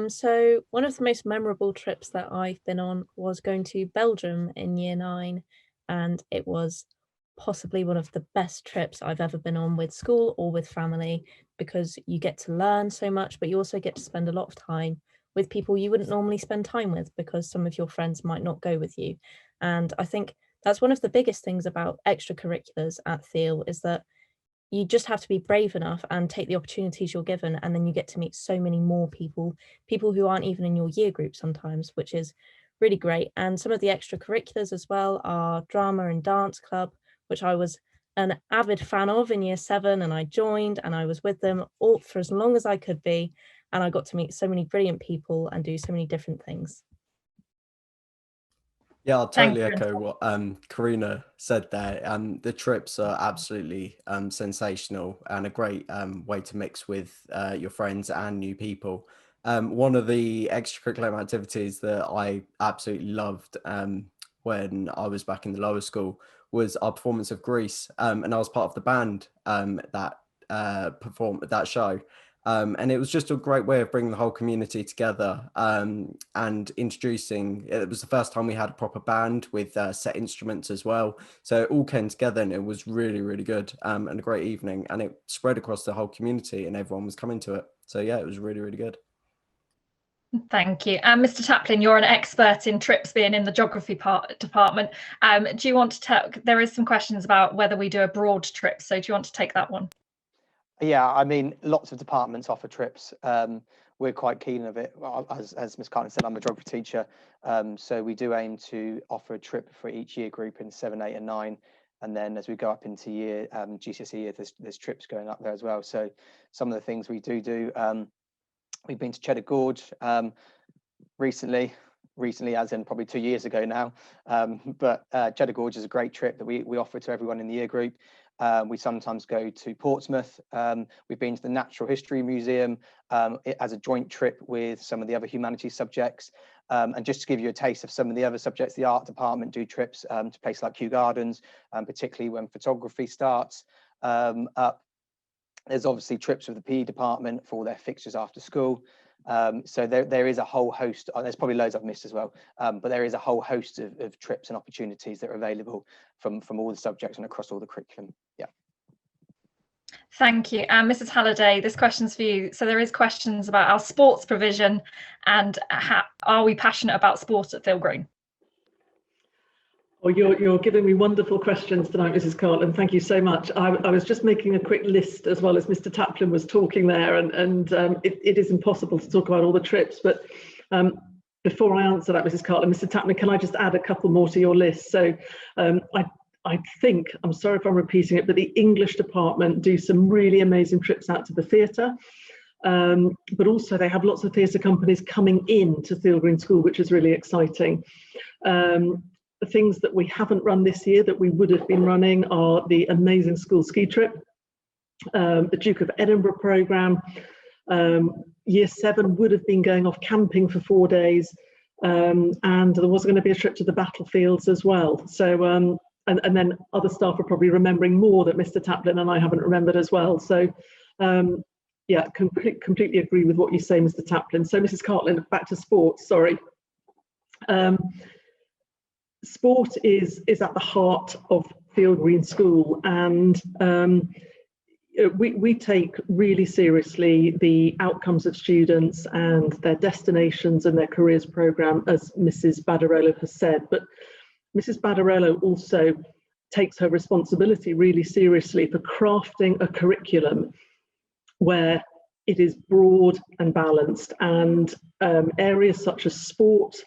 So one of the most memorable trips that I've been on was going to Belgium in year 9, and it was possibly one of the best trips I've ever been on with school or with family, because you get to learn so much, but you also get to spend a lot of time with people you wouldn't normally spend time with, because some of your friends might not go with you. And I think that's one of the biggest things about extracurriculars at Theale, is that you just have to be brave enough and take the opportunities you're given, and then you get to meet so many more people who aren't even in your year group sometimes, which is really great. And some of the extracurriculars as well are drama and dance club, which I was an avid fan of in year 7, and I joined and I was with them all for as long as I could be, and I got to meet so many brilliant people and do so many different things. Yeah, I'll totally echo what Karina said there. The trips are absolutely sensational and a great way to mix with your friends and new people. One of the extracurricular activities that I absolutely loved when I was back in the lower school was our performance of Grease, and I was part of the band that performed that show. And it was just a great way of bringing the whole community together, and introducing, it was the first time we had a proper band with set instruments as well. So it all came together and it was really, really good, and a great evening, and it spread across the whole community and everyone was coming to it. So yeah, it was really, really good. Thank you. And Mr. Taplin, you're an expert in trips, being in the geography department. Do you want to tell, there is some questions about whether we do a broad trip, so do you want to take that one? Yeah, I mean, lots of departments offer trips. We're quite keen of it. As Ms. Carlin said, I'm a geography teacher, so we do aim to offer a trip for each year group in 7, 8 and 9. And then as we go up into year GCSE year, there's trips going up there as well. So some of the things we do, we've been to Cheddar Gorge recently as in probably 2 years ago now. But Cheddar Gorge is a great trip that we offer to everyone in the year group. We sometimes go to Portsmouth. We've been to the Natural History Museum as a joint trip with some of the other humanities subjects. And just to give you a taste of some of the other subjects, the art department do trips to places like Kew Gardens, particularly when photography starts up. There's obviously trips with the PE department for their fixtures after school. So there is a whole host, there's probably loads I've missed as well, but there is a whole host of trips and opportunities that are available from all the subjects and across all the curriculum. Yeah. Thank you. And Mrs. Halliday, this question's for you. So there is questions about our sports provision and are we passionate about sport at Theale Green? Well, you're giving me wonderful questions tonight, Mrs. Carlin. Thank you so much. I was just making a quick list as well as Mr. Taplin was talking there, and it is impossible to talk about all the trips. But before I answer that, Mrs. Carlin, Mr. Taplin, can I just add a couple more to your list? So I think, I'm sorry if I'm repeating it, but the English department do some really amazing trips out to the theatre. But also they have lots of theatre companies coming in to Theale Green School, which is really exciting. The things that we haven't run this year that we would have been running are the amazing school ski trip, the Duke of Edinburgh programme. Year 7 would have been going off camping for 4 days, and there was going to be a trip to the battlefields as well. So, and then other staff are probably remembering more that Mr. Taplin and I haven't remembered as well. So, yeah, completely agree with what you say, Mr. Taplin. So, Mrs. Cartlin, back to sports, sorry. Sport is at the heart of Theale Green School, and we take really seriously the outcomes of students and their destinations and their careers programme, as Mrs. Badarello has said. But Mrs. Badarello also takes her responsibility really seriously for crafting a curriculum where it is broad and balanced, and areas such as sport,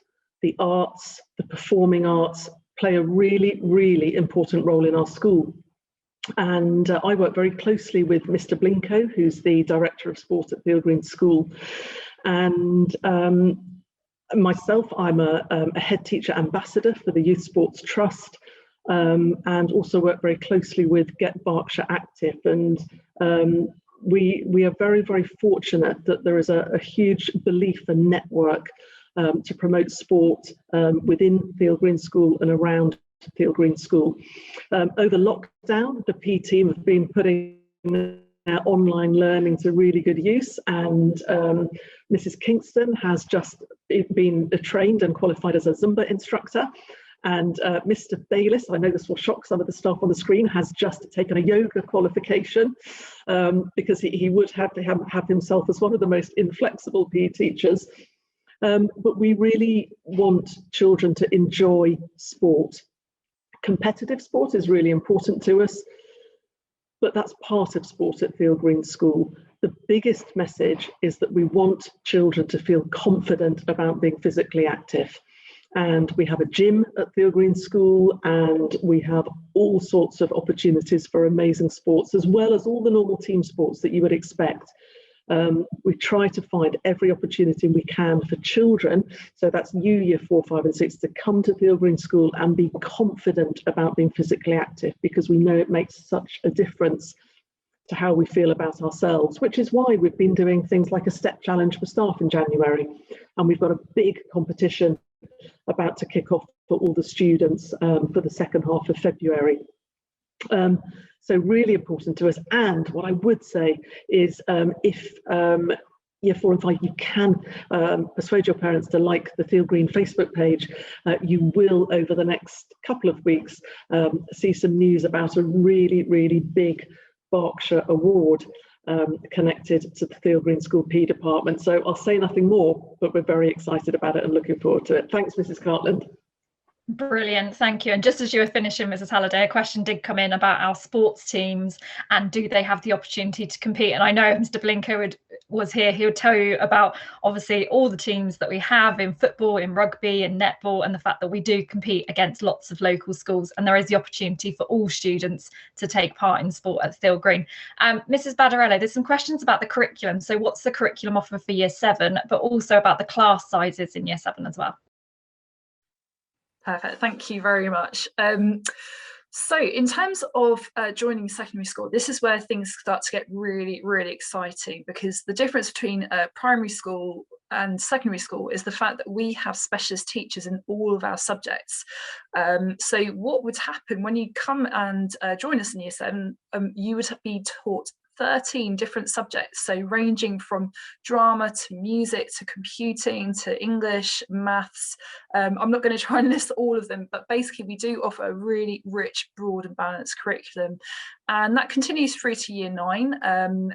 the arts, the performing arts play a really, really important role in our school. And I work very closely with Mr. Blinko, who's the Director of Sport at Theale Green School. And myself, I'm a head teacher ambassador for the Youth Sports Trust, and also work very closely with Get Berkshire Active. And we are very, very fortunate that there is a huge belief and network to promote sport within Theale Green School and around Theale Green School. Over lockdown, the PE team have been putting online learning to really good use, and Mrs. Kingston has just been trained and qualified as a Zumba instructor, and Mr. Bayliss, I know this will shock some of the staff on the screen, has just taken a yoga qualification, because he would have to have himself as one of the most inflexible PE teachers. But we really want children to enjoy sport. Competitive sport is really important to us, but that's part of sport at Theale Green School. The biggest message is that we want children to feel confident about being physically active. And we have a gym at Theale Green School, and we have all sorts of opportunities for amazing sports, as well as all the normal team sports that you would expect. We try to find every opportunity we can for children, so that's you, year 4, 5 and 6, to come to Theale Green School and be confident about being physically active, because we know it makes such a difference to how we feel about ourselves, which is why we've been doing things like a step challenge for staff in January, and we've got a big competition about to kick off for all the students for the second half of February. So really important to us. And what I would say is if Year 4 and 5, you can persuade your parents to like the Theale Green Facebook page. You will, over the next couple of weeks, see some news about a really, really big Berkshire award connected to the Theale Green School P department. So I'll say nothing more, but we're very excited about it and looking forward to it. Thanks, Mrs. Cartland. Brilliant, thank you. And just as you were finishing, Mrs. Halliday, a question did come in about our sports teams and do they have the opportunity to compete? And I know if Mr. Blinker was here, he would tell you about obviously all the teams that we have in football, in rugby, in netball, and the fact that we do compete against lots of local schools, and there is the opportunity for all students to take part in sport at Theale Green. Mrs. Badarello, there's some questions about the curriculum. So what's the curriculum offer for Year 7, but also about the class sizes in Year 7 as well? Perfect, thank you very much. So in terms of joining secondary school, this is where things start to get really, really exciting, because the difference between primary school and secondary school is the fact that we have specialist teachers in all of our subjects. So what would happen when you come and join us in Year 7, you would be taught 13 different subjects, so ranging from drama to music to computing to English, maths. I'm not going to try and list all of them, but basically we do offer a really rich, broad and balanced curriculum, and that continues through to Year 9.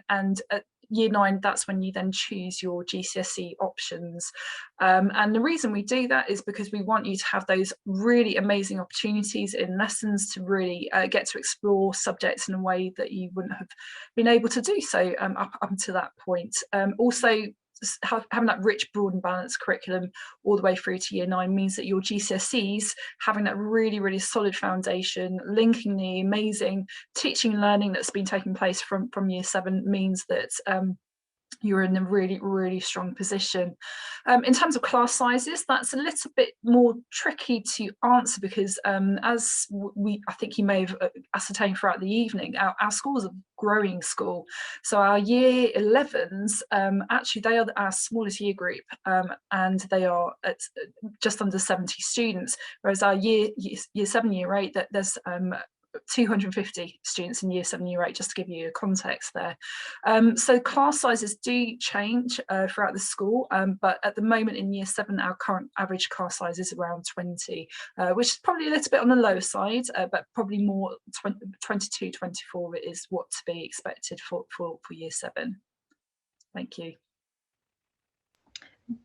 And at Year 9, that's when you then choose your GCSE options. And the reason we do that is because we want you to have those really amazing opportunities in lessons to really get to explore subjects in a way that you wouldn't have been able to do so up until that point. Also, having that rich, broad and balanced curriculum all the way through to Year 9 means that your GCSEs, having that really, really solid foundation, linking the amazing teaching and learning that's been taking place from Year 7, means that you're in a really, really strong position. In terms of class sizes, that's a little bit more tricky to answer because as I think you may have ascertained throughout the evening, our school is a growing school. So our Year 11s, actually they are our smallest year group, and they are at just under 70 students, whereas our Year 7, Year 8, there's 250 students in Year 7, Year 8, just to give you a context there. So class sizes do change throughout the school, but at the moment in Year 7, our current average class size is around 20, which is probably a little bit on the lower side, but probably more 22, 24 is what to be expected for Year 7. Thank you.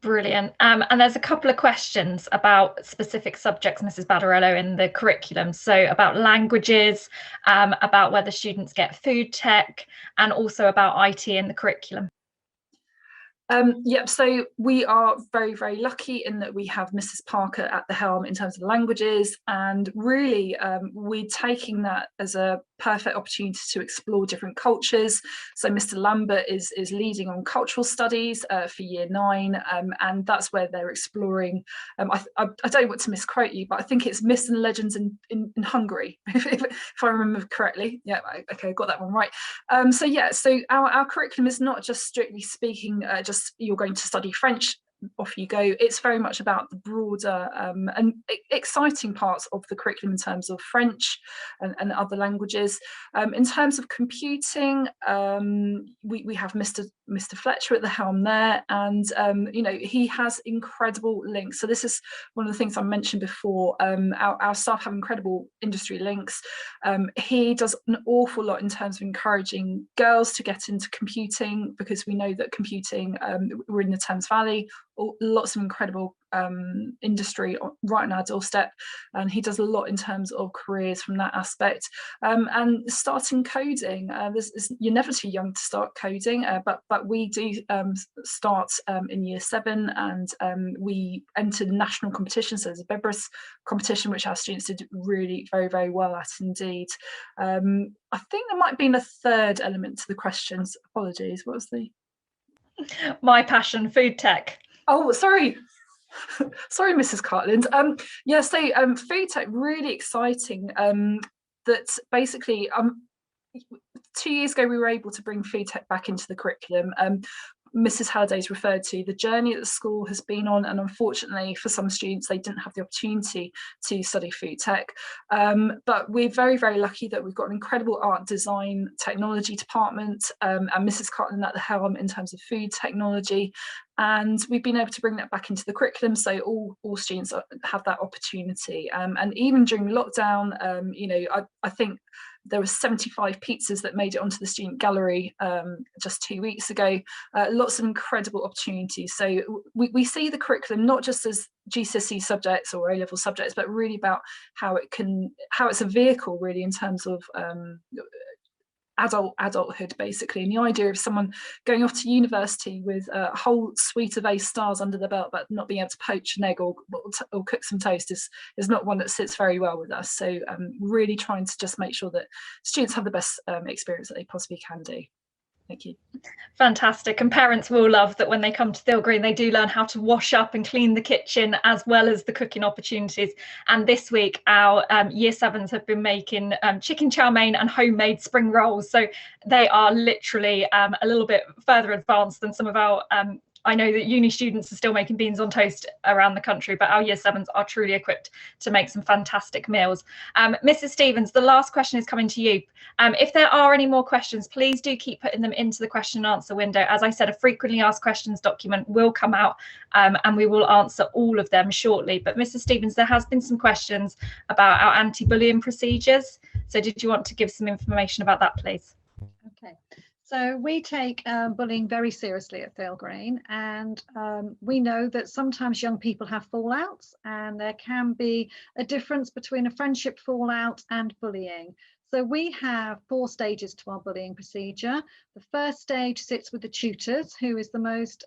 Brilliant. And there's a couple of questions about specific subjects, Mrs. Badarello, in the curriculum. So about languages, about whether students get food tech, and also about IT in the curriculum. Yep, so we are very, very lucky in that we have Mrs. Parker at the helm in terms of languages, and really we're taking that as a perfect opportunity to explore different cultures. So Mr. Lambert is leading on cultural studies for Year 9, and that's where they're exploring, I don't want to misquote you, but I think it's myths and legends in Hungary, if I remember correctly. Yeah, okay, got that one right. So yeah, so our curriculum is not just strictly speaking just you're going to study French, off you go. It's very much about the broader and exciting parts of the curriculum in terms of French and other languages. In terms of computing, we have Mr. Fletcher at the helm there, and you know, he has incredible links. So this is one of the things I mentioned before. Our staff have incredible industry links. He does an awful lot in terms of encouraging girls to get into computing, because we know that computing, we're in the Thames Valley, lots of incredible industry right on our doorstep, and he does a lot in terms of careers from that aspect. And starting coding, you're never too young to start coding, but we do start in Year 7, and we entered national competitions. So there's a Bebris competition which our students did really very, very well at indeed. I think there might have been a third element to the questions. Apologies, what was the... My passion, food tech. Oh, sorry. Sorry, Mrs. Cartland. Yeah, so food tech, really exciting. That basically, 2 years ago, we were able to bring food tech back into the curriculum. Mrs. Halliday's referred to, the journey that the school has been on, and unfortunately for some students they didn't have the opportunity to study food tech, but we're very, very lucky that we've got an incredible art, design, technology department, and Mrs. Cartland at the helm in terms of food technology, and we've been able to bring that back into the curriculum, so all students have that opportunity. And even during lockdown, you know, I think there were 75 pizzas that made it onto the student gallery just 2 weeks ago. Lots of incredible opportunities. So we see the curriculum not just as GCSE subjects or A-level subjects, but really about how it's a vehicle really in terms of adulthood basically, and the idea of someone going off to university with a whole suite of A stars under the belt but not being able to poach an egg or cook some toast is not one that sits very well with us. So really trying to just make sure that students have the best experience that they possibly can do. Thank you. Fantastic. And parents will love that when they come to Theale Green, they do learn how to wash up and clean the kitchen as well as the cooking opportunities. And this week, our year 7s have been making chicken chow mein and homemade spring rolls. So they are literally a little bit further advanced than some of our I know that uni students are still making beans on toast around the country, but our year 7s are truly equipped to make some fantastic meals. Mrs. Stevens, the last question is coming to you. If there are any more questions, please do keep putting them into the question and answer window. As I said, a frequently asked questions document will come out and we will answer all of them shortly. But Mrs. Stevens, there has been some questions about our anti-bullying procedures. So did you want to give some information about that, please? Okay. So we take bullying very seriously at Theale Green, and we know that sometimes young people have fallouts, and there can be a difference between a friendship fallout and bullying. So we have 4 stages to our bullying procedure. The first stage sits with the tutors, who is the most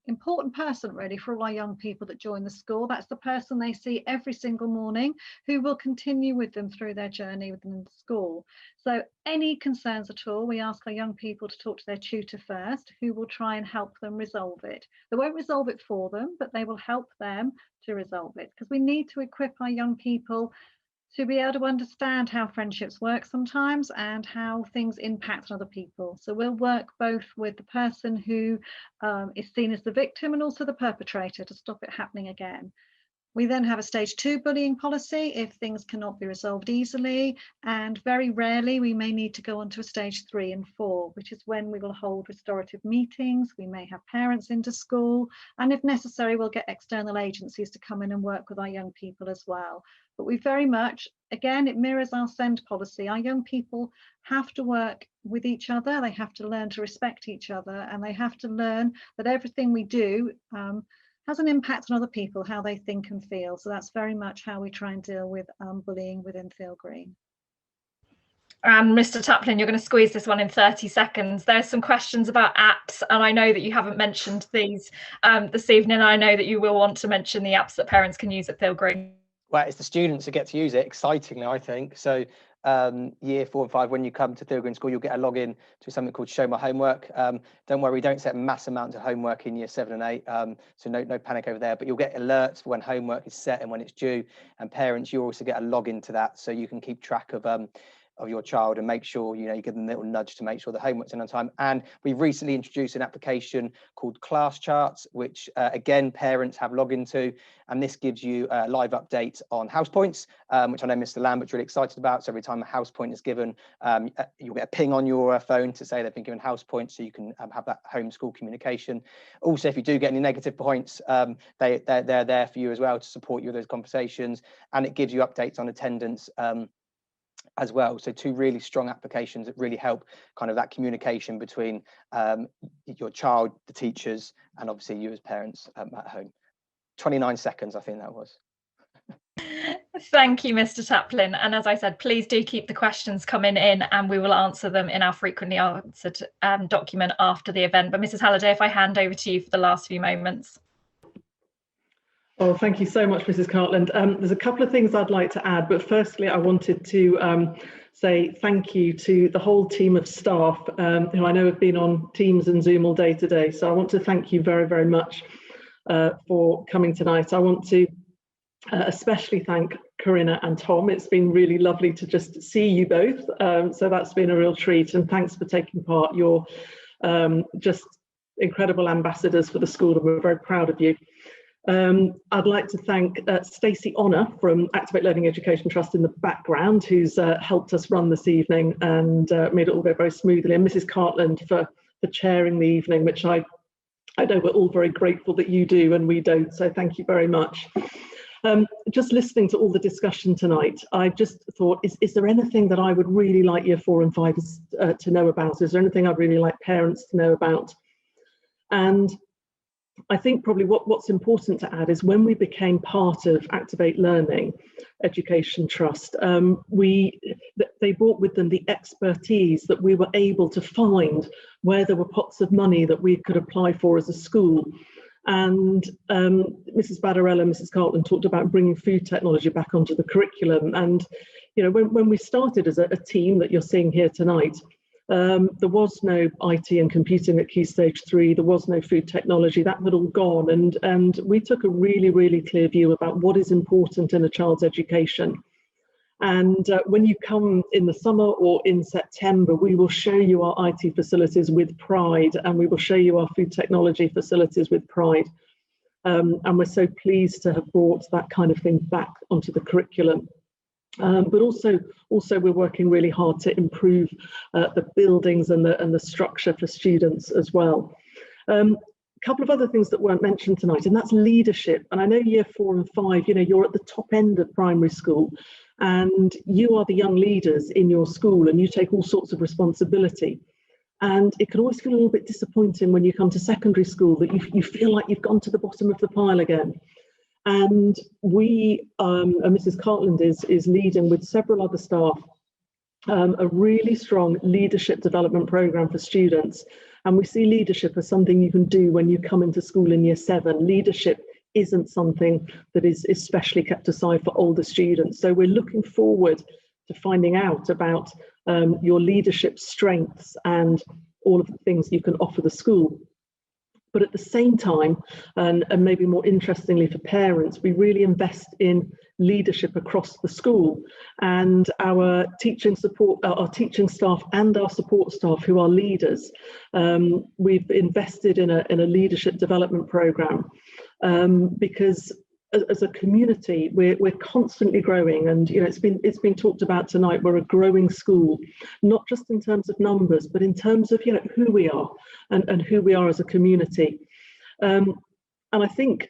important person really for all our young people that join the school. That's the person they see every single morning, who will continue with them through their journey within the school. So any concerns at all, we ask our young people to talk to their tutor first, who will try and help them resolve it. They won't resolve it for them, but they will help them to resolve it, because we need to equip our young people to be able to understand how friendships work sometimes and how things impact other people. So we'll work both with the person who is seen as the victim and also the perpetrator to stop it happening again. We then have a stage 2 bullying policy if things cannot be resolved easily, and very rarely we may need to go on to a stage 3 and 4, which is when we will hold restorative meetings. We may have parents into school, and if necessary we'll get external agencies to come in and work with our young people as well. But we very much, again, it mirrors our SEND policy. Our young people have to work with each other, they have to learn to respect each other, and they have to learn that everything we do has an impact on other people, how they think and feel. So that's very much how we try and deal with bullying within Theale Green. And Mr. Taplin, you're going to squeeze this one in 30 seconds. There's some questions about apps, and I know that you haven't mentioned these this evening. I know that you will want to mention the apps that parents can use at Theale Green. Well, it's the students who get to use it, excitingly, I think. So year 4 and 5, when you come to Theale Green School, you'll get a login to something called Show My Homework. Don't worry, we don't set mass amounts of homework in year 7 and 8, so no panic over there, but you'll get alerts for when homework is set and when it's due, and parents, you also get a login to that, so you can keep track of your child and make sure, you know, you give them a little nudge to make sure the homework's in on time. And we've recently introduced an application called Class Charts, which again, parents have login to, and this gives you a live update on house points, which I know Mr. Lambert's really excited about. So every time a house point is given, you'll get a ping on your phone to say they've been given house points, so you can have that homeschool communication. Also, if you do get any negative points, they're there for you as well to support you with those conversations, and it gives you updates on attendance as well. So 2 really strong applications that really help kind of that communication between your child, the teachers, and obviously you as parents at home. 29 seconds, I think that was. Thank you, Mr. Taplin. And as I said, please do keep the questions coming in, and we will answer them in our frequently answered document after the event. But Mrs. Halliday, if I hand over to you for the last few moments. Oh, thank you so much, Mrs. Cartland. There's a couple of things I'd like to add, but firstly, I wanted to say thank you to the whole team of staff who I know have been on Teams and Zoom all day today. So I want to thank you very, very much for coming tonight. I want to especially thank Corinna and Tom. It's been really lovely to just see you both. So that's been a real treat, and thanks for taking part. You're just incredible ambassadors for the school, and we're very proud of you. I'd like to thank Stacey Honour from Activate Learning Education Trust in the background, who's helped us run this evening and made it all go very smoothly, and Mrs. Cartland for chairing the evening, which I know we're all very grateful that you do and we don't, so thank you very much. Just listening to all the discussion tonight, I just thought, is there anything that I would really like Year 4 and 5 to know about? Is there anything I'd really like parents to know about? And I think probably what's important to add is when we became part of Activate Learning Education Trust, they brought with them the expertise that we were able to find where there were pots of money that we could apply for as a school. And Mrs. Badarella and Mrs. Cartland talked about bringing food technology back onto the curriculum. And you know, when we started as a team that you're seeing here tonight, there was no IT and computing at Key Stage 3, there was no food technology, that had all gone, and we took a really, really clear view about what is important in a child's education. And when you come in the summer or in September, we will show you our IT facilities with pride, and we will show you our food technology facilities with pride. And we're so pleased to have brought that kind of thing back onto the curriculum. But also we're working really hard to improve the buildings and the structure for students as well. A couple of other things that weren't mentioned tonight, and that's leadership. And I know Year 4 and 5, you know, you're at the top end of primary school, and you are the young leaders in your school, and you take all sorts of responsibility. And it can always feel a little bit disappointing when you come to secondary school that you feel like you've gone to the bottom of the pile again. And we, Mrs. Cartland is leading with several other staff a really strong leadership development programme for students. And we see leadership as something you can do when you come into school in Year 7. Leadership isn't something that is especially kept aside for older students. So we're looking forward to finding out about your leadership strengths and all of the things you can offer the school. But at the same time, and maybe more interestingly for parents, we really invest in leadership across the school, and our teaching support, our teaching staff and our support staff who are leaders. We've invested in a leadership development programme because as a community, we're constantly growing, and you know it's been talked about tonight. We're a growing school, not just in terms of numbers, but in terms of who we are and who we are as a community. And I think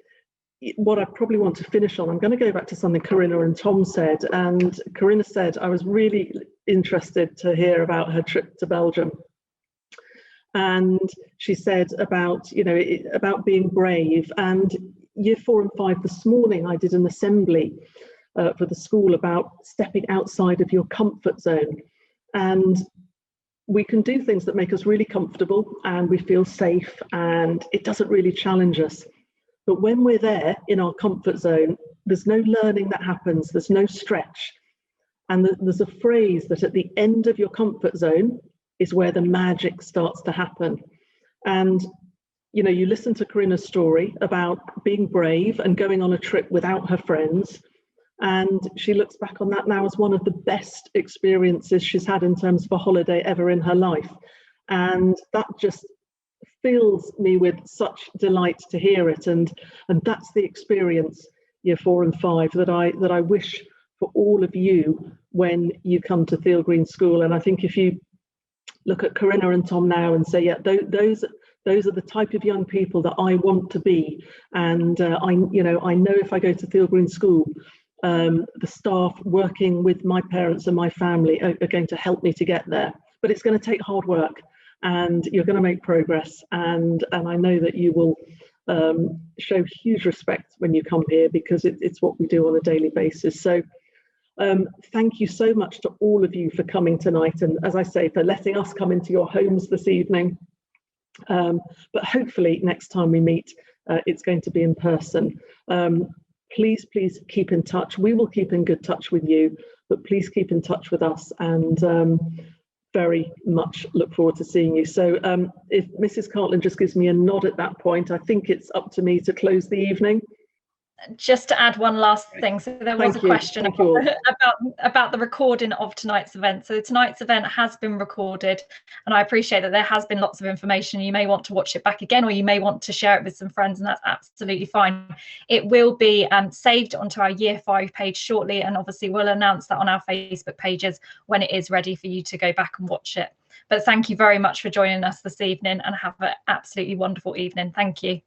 what I probably want to finish on, I'm going to go back to something Corinna and Tom said. And Corinna said, I was really interested to hear about her trip to Belgium. And she said about about being brave. And Year 4 and 5 this morning, I did an assembly for the school about stepping outside of your comfort zone. And we can do things that make us really comfortable and we feel safe, and it doesn't really challenge us. But when we're there in our comfort zone, there's no learning that happens, there's no stretch. And there's a phrase that at the end of your comfort zone is where the magic starts to happen. And you listen to Corinna's story about being brave and going on a trip without her friends. And she looks back on that now as one of the best experiences she's had in terms of a holiday ever in her life. And that just fills me with such delight to hear it. And that's the experience, Year 4 and 5, that I wish for all of you when you come to Theale Green School. And I think if you look at Corinna and Tom now and say, yeah, those are the type of young people that I want to be. And I know if I go to Theale Green School, the staff working with my parents and my family are going to help me to get there. But it's going to take hard work, and you're going to make progress. And I know that you will show huge respect when you come here, because it's what we do on a daily basis. So thank you so much to all of you for coming tonight, and as I say, for letting us come into your homes this evening. But hopefully next time we meet, it's going to be in person. Please keep in touch. We will keep in good touch with you, but please keep in touch with us, and very much look forward to seeing you. So if Mrs. Cartland just gives me a nod at that point, I think it's up to me to close the evening. just to add one last thing, so there was a question about the recording of tonight's event. So tonight's event has been recorded, and I appreciate that there has been lots of information. You may want to watch it back again, or you may want to share it with some friends, and that's absolutely fine. It will be saved onto our Year 5 page shortly, and obviously we'll announce that on our Facebook pages when it is ready for you to go back and watch it. But thank you very much for joining us this evening, and have an absolutely wonderful evening. Thank you.